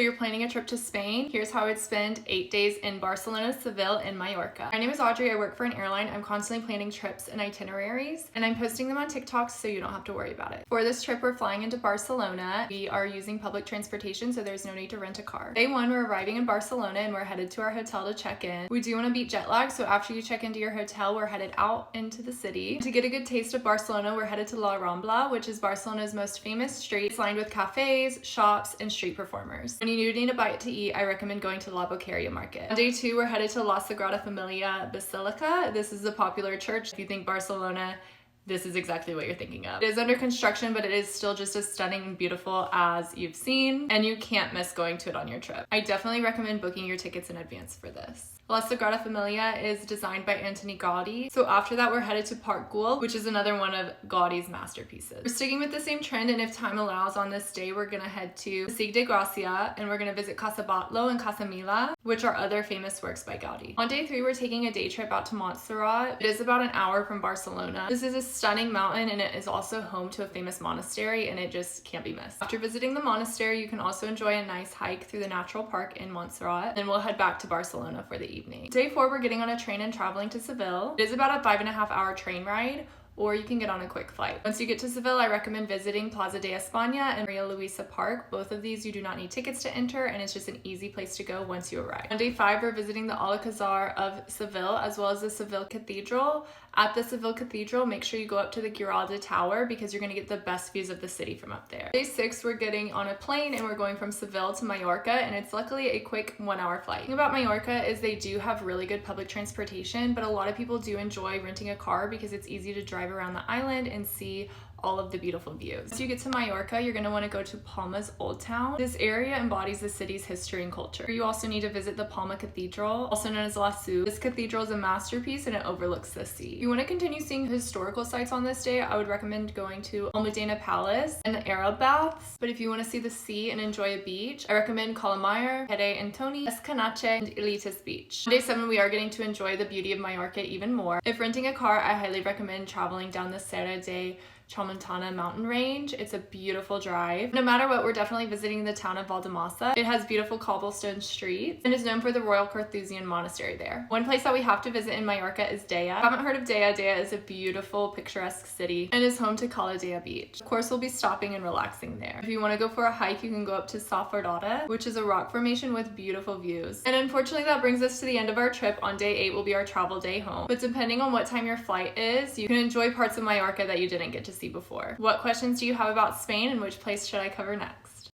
So you're planning a trip to Spain. Here's how I'd spend 8 days in Barcelona, Seville, and Mallorca. My name is Audrey. I work for an airline. I'm constantly planning trips and itineraries, and I'm posting them on TikTok so you don't have to worry about it. For this trip, we're flying into Barcelona. We are using public transportation, so there's no need to rent a car. Day one, we're arriving in Barcelona and we're headed to our hotel to check in. We do want to beat jet lag, so after you check into your hotel, we're headed out into the city. To get a good taste of Barcelona, we're headed to La Rambla, which is Barcelona's most famous street. It's lined with cafes, shops, and street performers. When you need a bite to eat, I recommend going to La Boqueria Market. On day two, we're headed to La Sagrada Familia Basilica. This is a popular church. If you think Barcelona, this is exactly what you're thinking of. It is under construction, but it is still just as stunning and beautiful as you've seen, and you can't miss going to it on your trip. I definitely recommend booking your tickets in advance for this. La Sagrada Familia is designed by Antoni Gaudi. So after that, we're headed to Park Güell, which is another one of Gaudi's masterpieces. We're sticking with the same trend, and if time allows on this day, we're gonna head to Passeig de Gràcia, and we're gonna visit Casa Batlló and Casa Mila, which are other famous works by Gaudi. On day three, we're taking a day trip out to Montserrat. It is about an hour from Barcelona. This is a stunning mountain, and it is also home to a famous monastery, and it just can't be missed. After visiting the monastery, you can also enjoy a nice hike through the natural park in Montserrat. Then we'll head back to Barcelona for the evening. Day four, we're getting on a train and traveling to Seville. It is about a 5.5-hour train ride, or you can get on a quick flight. Once you get to Seville, I recommend visiting Plaza de España and Maria Luisa Park. Both of these you do not need tickets to enter, and it's just an easy place to go once you arrive. On day five, we're visiting the Alcazar of Seville, as well as the Seville Cathedral. At the Seville Cathedral, make sure you go up to the Giralda Tower because you're gonna get the best views of the city from up there. Day six, we're getting on a plane and we're going from Seville to Mallorca, and it's luckily a quick 1-hour flight. The thing about Mallorca is they do have really good public transportation, but a lot of people do enjoy renting a car because it's easy to drive around the island and see all of the beautiful views. Once you get to Mallorca, you're gonna wanna go to Palma's Old Town. This area embodies the city's history and culture. You also need to visit the Palma Cathedral, also known as La Seu. This cathedral is a masterpiece and it overlooks the sea. If you wanna continue seeing historical sites on this day, I would recommend going to Almudena Palace and the Arab Baths. But if you wanna see the sea and enjoy a beach, I recommend Colomar, Pere Antoni, Escanache, and Ilitas Beach. On day seven, we are getting to enjoy the beauty of Mallorca even more. If renting a car, I highly recommend traveling down the Serra de Tramontana mountain range. It's a beautiful drive. No matter what, we're definitely visiting the town of Valdemasa. It has beautiful cobblestone streets and is known for the Royal Carthusian Monastery there. One place that we have to visit in Mallorca is Dea. If you haven't heard of Dea, Dea is a beautiful, picturesque city and is home to Cala Dea Beach. Of course, we'll be stopping and relaxing there. If you want to go for a hike, you can go up to Sa Fardada, which is a rock formation with beautiful views. And unfortunately, that brings us to the end of our trip. On day 8 will be our travel day home. But depending on what time your flight is, you can enjoy parts of Mallorca that you didn't get to see before. What questions do you have about Spain, and which place should I cover next?